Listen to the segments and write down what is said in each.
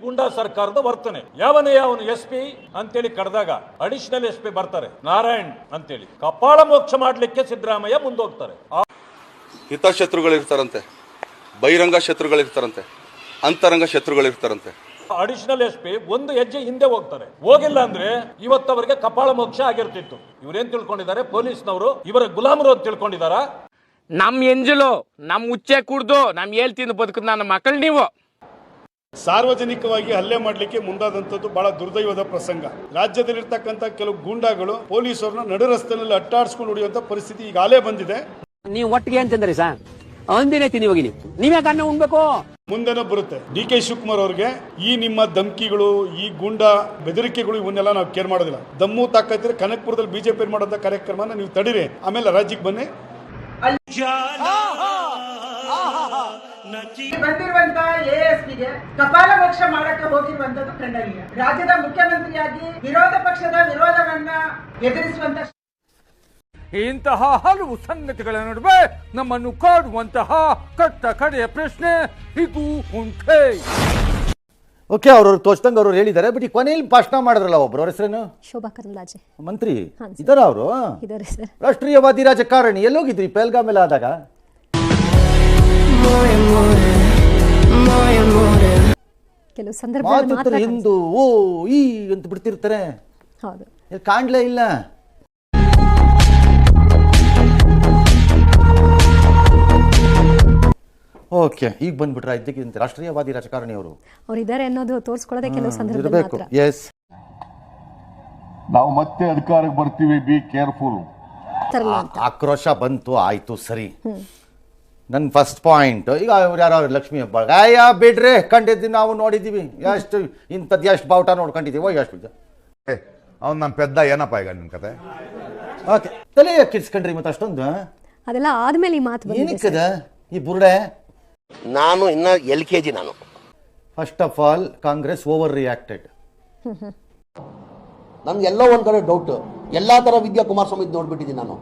ಗುಂಡಾ ಸರ್ಕಾರದ ವರ್ತನೆ. ಯಾವನೇ ಅವನು SP ಅಂತೇಳಿ ಕರೆದಾಗ ಅಡಿಷನಲ್ SP ಬರ್ತಾರೆ, ನಾರಾಯಣ್ ಅಂತೇಳಿ ಕಪಾಳ ಮೋಕ್ಷ ಮಾಡ್ಲಿಕ್ಕೆ ಸಿದ್ದರಾಮಯ್ಯ ಮುಂದೋಗ್ತಾರೆ. ಹಿತಶತ್ರುಗಳಿರ್ತಾರಂತೆ, ಬಹಿರಂಗ ಶತ್ರುಗಳಿರ್ತಾರಂತೆ, ಅಂತರಂಗ ಶತ್ರುಗಳಿರ್ತಾರಂತೆ. ಅಡಿಷನಲ್ SP ಒಂದು ಹೆಜ್ಜೆ ಹಿಂದೆ ಹೋಗ್ತಾರೆ. ಹೋಗಿಲ್ಲ ಅಂದ್ರೆ ಇವತ್ತವರಿಗೆ ಕಪಾಳ ಮೋಕ್ಷ ಆಗಿರ್ತಿತ್ತು. ಇವ್ರೇನ್ ತಿಳ್ಕೊಂಡಿದ್ದಾರೆ, ಪೊಲೀಸ್ನವರು ಇವರ ಗುಲಾಮರು ಅಂತ ತಿಳ್ಕೊಂಡಿದಾರ. ನಮ್ ಎಂಜಲು ನಮ್ ಉಚ್ಚೆ ಕುಡ್ದು ನಮ್ ಹೇಳ್ತಿದ್ದು ಬದುಕುದು ನನ್ನ ಮಕ್ಕಳು. ನೀವು ಸಾರ್ವಜನಿಕವಾಗಿ ಹಲ್ಲೆ ಮಾಡಲಿಕ್ಕೆ ಮುಂದಾದಂಥದ್ದು ಬಹಳ ದುರ್ದೈವದ ಪ್ರಸಂಗ. ರಾಜ್ಯದಲ್ಲಿರ್ತಕ್ಕಂಥ ಕೆಲವು ಗೂಂಡಾಗಳು ಪೊಲೀಸರನ್ನ ನಡು ರಸ್ತೆಯಲ್ಲಿ ಅಟ್ಟಾಡಿಸ್ಕೊಂಡು ಹೊಡೆಯುವಂತ ಪರಿಸ್ಥಿತಿ ಈಗಾಗಲೇ ಬಂದಿದೆ. ನೀವು ಒಟ್ಟಿಗೆ ಅಂತಂದ್ರಿ ಸರ್ ಅಂದಿನೇ ತಿನ್ನಿ ಹೋಗಿ ನೀವೇ ಕಣ್ಣ ಉಣ್ಬೇಕು. ಮುಂದೆನೂ ಬರುತ್ತೆ. DK ಶಿವಕುಮಾರ್ ಅವ್ರಿಗೆ ಈ ನಿಮ್ಮ ಧಮ್ಕಿಗಳು, ಈ ಗೂಂಡಾ ಬೆದರಿಕೆಗಳು ಇವನ್ನೆಲ್ಲ ನಾವು ಕೇರ್ ಮಾಡೋದಿಲ್ಲ. ದಮ್ಮು ತಾಕತ್ತಿದ್ರೆ ಕನಕಪುರದಲ್ಲಿ BJP ಮಾಡೋಂಥ ಕಾರ್ಯಕ್ರಮನ ನೀವು ತಡೀರಿ, ಆಮೇಲೆ ರಾಜ್ಯಕ್ಕೆ ಬನ್ನಿ. ಬಂದಿರುವಂತಹ ASPಗೆ ಕಪಾಲ ಮೋಕ್ಷ ಮಾಡಕ್ಕೆ ಹೋಗಿರುವಂತದ್ದು ಖಂಡನೀಯ. ರಾಜ್ಯದ ಮುಖ್ಯಮಂತ್ರಿಯಾಗಿ ವಿರೋಧ ಪಕ್ಷದ ವಿರೋಧವನ್ನ ಎದುರಿಸುವಂತ ಇಂತಹ ಹಲವು ಸಂಗತಿಗಳ ನಡುವೆ ನಮ್ಮನ್ನು ಕಾಡುವಂತಹ ಕಟ್ಟ ಕಡೆಯ ಪ್ರಶ್ನೆ ಇದು ಉಂಟೆ. ಓಕೆ, ಅವ್ರು ತೋಚ್ದಂಗೆ ಅವ್ರು ಹೇಳಿದ್ದಾರೆ. ಬಟ್ ಈ ಕೊನೆಯಲ್ಲಿ ಭಾಷಣ ಮಾಡಿದ್ರಲ್ಲ ಒಬ್ರು, ಅವ್ರ ಹೆಸರೇನು? ಶೋಭಾ ಕರಂದ್ಲಾಜೆ ಮಂತ್ರಿ ಇದಾರ ಅವರು? ಇದಾರೆ ಸರ್. ರಾಷ್ಟ್ರೀಯವಾದಿ ರಾಜಕಾರಣಿ. ಎಲ್ಲೋಗಿದ್ರಿ ಪೆಹಲ್ಗಾಮ್ ಎಲ್ಲ ಆದಾಗ? ಕೆಲವು ಸಂದರ್ಭದಲ್ಲಿ ಹಿಂದೂ ಓ ಈ ಅಂತ ಬಿಡ್ತಿರ್ತಾರೆ. ಹೌದು, ಕಾಣ್ಲೇ ಇಲ್ಲ. ಓಕೆ, ಈಗ ಬಂದ್ಬಿಟ್ರ ಇದ್ದಕ್ಕಿಂತ ರಾಷ್ಟ್ರೀಯವಾದಿ ರಾಜಕಾರಣಿ ಅವರು ಅವರಿದ್ದಾರೆ ಅನ್ನೋದು ತೋರಿಸ್ಕೊಳ್ಳೋದೇ ಕೆಲವು ಸಂದರ್ಭದಲ್ಲಿ ಮಾತ್ರ. ಎಸ್, ನಾವು ಮತ್ತೆ ಅಧಿಕಾರಕ್ಕೆ ಬರ್ತೀವಿ, ಬಿ ಕೇರ್ಫುಲ್. ಆಕ್ರೋಶ ಬಂತು, ಆಯ್ತು, ಸರಿ. ನನ್ನ ಫಸ್ಟ್ ಪಾಯಿಂಟ್, ಈಗ ಯಾರು ಲಕ್ಷ್ಮಿ ಹಬ್ಬ ಬಿಡ್ರಿ, ಕಂಡಿದ್ದೀವಿ ನಾವು, ನೋಡಿದ್ದೀವಿ. ಎಷ್ಟು ಇಂಥದ್ದು ಎಷ್ಟು ಬಾವುಟ ನೋಡ್ಕೊಂಡಿದ್ದೀವೋ ಎಷ್ಟು. ಅವ್ನು ನಮ್ಮ ಪೆದ್ದ ಏನಪ್ಪ ಈಗ ನಿನ್ನ ಕತೆ? ಓಕೆ, ತಲೆ ಕಿರ್ಸ್ಕೊಂಡ್ರಿ ಮತ್ತೆ ಅಷ್ಟೊಂದು? ಅದೆಲ್ಲ ಆದ್ಮೇಲೆ ಈ ಮಾತು ಏನಕ್ಕದ ಈ ಬುರುಡೆ? ನಾನು ಇನ್ನ LKG. ನಾನು first of all Congress over reacted. ನನ್ಗೆಲ್ಲೋ ಒಂದ್ ಕಡೆ ಡೌಟ್. ಎಲ್ಲಾ ತರ ವಿದ್ಯಾ ಕುಮಾರಸ್ವಾಮಿ ನೋಡ್ಬಿಟ್ಟಿದ್ದೀನಿ ನಾನು.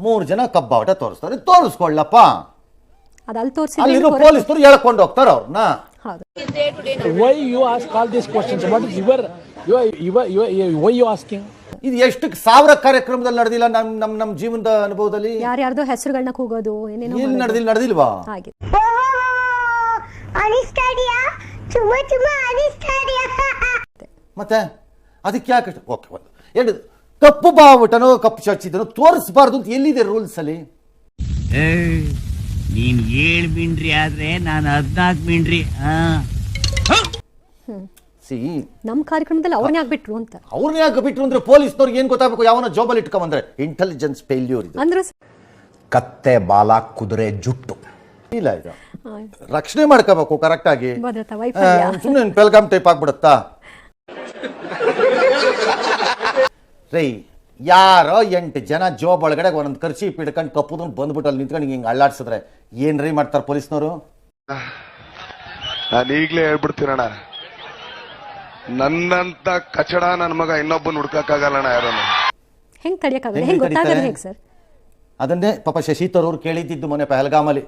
3 ಜನ ಕಬ್ಬಾಟ ತೋರಿಸ್ತಾರೆ, ತೋರಿಸ್ಕೊಳ್ಳಪ್ಪ. ಅಲ್ಲಿ ತೋರಿಸಿ ಅಲ್ಲಿರೋ ಪೊಲೀಸರು ಹೇಳ್ಕೊಂಡು ಹೋಗ್ತಾರ ಅವ್ರನ್ನ. Why you ask all this questions? What is why you asking? ಇದು ಎಷ್ಟು 1000 ಕಾರ್ಯಕ್ರಮದಲ್ಲಿ ನಡೆದಿಲ್ಲ ನಮ್ಮ ಜೀವನದ ಅನುಭವದಲ್ಲಿ? ಯಾರ್ಯಾರ್ದೋ ಹೆಸರುಗಳನ್ನ ಕೂಗೋದು ಏನೇನೋ ನಡೆದಿಲ್ವಾ? ಹಾಗೆ ಮತ್ತೆ ಅದಕ್ಕೆ ಯಾಕೆ? ಓಕೆ, ಒಂದು ಎರಡು ಕಪ್ಪು ಬಾವುಟನೋ ಕಪ್ಪು ಚರ್ಚಿದನೋ ತೋರಿಸಬಾರ್ದು ಅಂತ ಎಲ್ಲಿದೆ ರೂಲ್ಸ್ ಅಲ್ಲಿ? ನೀನ್ 7 ಮಿಂಡ್ರಿ ಆದ್ರೆ ನಾನು 14 ಮಿಂಡ್ರಿ. ನಮ್ಮ ಕಾರ್ಯಕ್ರಮದಲ್ಲಿ ಅವ್ರನ್ನ ಯಾಕೆ ಬಿಟ್ರು ಅಂತ. ಅವ್ರನ್ನ ಯಾಕೆ ಬಿಟ್ರು ಅಂದ್ರೆ ಪೊಲೀಸ್ನವ್ರಿಗೆ ಏನ್ ಗೊತ್ತಾಗಬೇಕು? ಯಾವನ ಜೋಬಲ್ಲಿ ಇಟ್ಕೊಂಡ್ರೆ ಇಂಟೆಲಿಜೆನ್ಸ್ ಫೇಲ್ಯೂರ್ ಇದು. ಅಂದ್ರೆ ಕತ್ತೆ ಬಾಲ ಕುದುರೆ ಜುಟ್ಟು ಇಲ್ಲ, ಇದು ರಕ್ಷಣೆ ಮಾಡ್ಕೋಬೇಕು ಕರೆಕ್ಟ್ ಆಗಿ. ಸುಮ್ಮನೆ ಪೆಲ್ಗಾಮ್ ಟೈಪ್ ಆಗ್ಬಿಡುತ್ತಾ? ರೈ ಯಾರೋ 8 ಜನ ಜೋಬ್ ಒಳಗಡೆ ಒಂದೊಂದು ಖರ್ಚಿ ಹಿಡ್ಕೊಂಡು ಕಪ್ಪುದು ಬಂದ್ಬಿಟ್ಟು ಅಲ್ಲಿ ನಿಂತ್ಕೊಂಡು ಹಿಂಗೆ ಅಳ್ಳಾಡ್ಸಿದ್ರೆ ಏನ್ರಿ ಮಾಡ್ತಾರೆ ಪೊಲೀಸ್ನವರು? ನಾನು ಈಗಲೇ ಹೇಳ್ಬಿಡ್ತೀನಣ್ಣ, ನನ್ನಂತ ಕಚಡ ನನ್ನ ಮಗ ಇನ್ನೊಬ್ಬನ ಹುಡ್ಕಕ್ಕಾಗಲ್ಲಣ್ಣ. ಯಾರನ್ನು ಹೆಂಗ್ ತಡೆಯಕ್ಕಾಗಲ್ಲ? ಹೆಂಗ್ ಗೊತ್ತಾಗಲ್ಲ ಹೇಗೆ ಸರ್? ಅದನ್ನೇ ಪಾಪ ಶಶಿ ತರೂರ್ ಕೇಳಿದ್ದು ಮೊನ್ನೆ ಪೆಹಲ್ಗಾಮಲ್ಲಿ.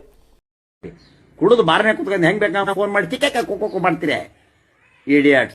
ಕುಡಿದು ಬಾರನೆ ಕುತ್ಕೊಂಡು ಹೆಂಗ್ ಬೇಕಾ ಫೋನ್ ಮಾಡಿ ಟಿಕೆಟ್ ಮಾಡ್ತೀರಿ ಇಡಿಯಟ್.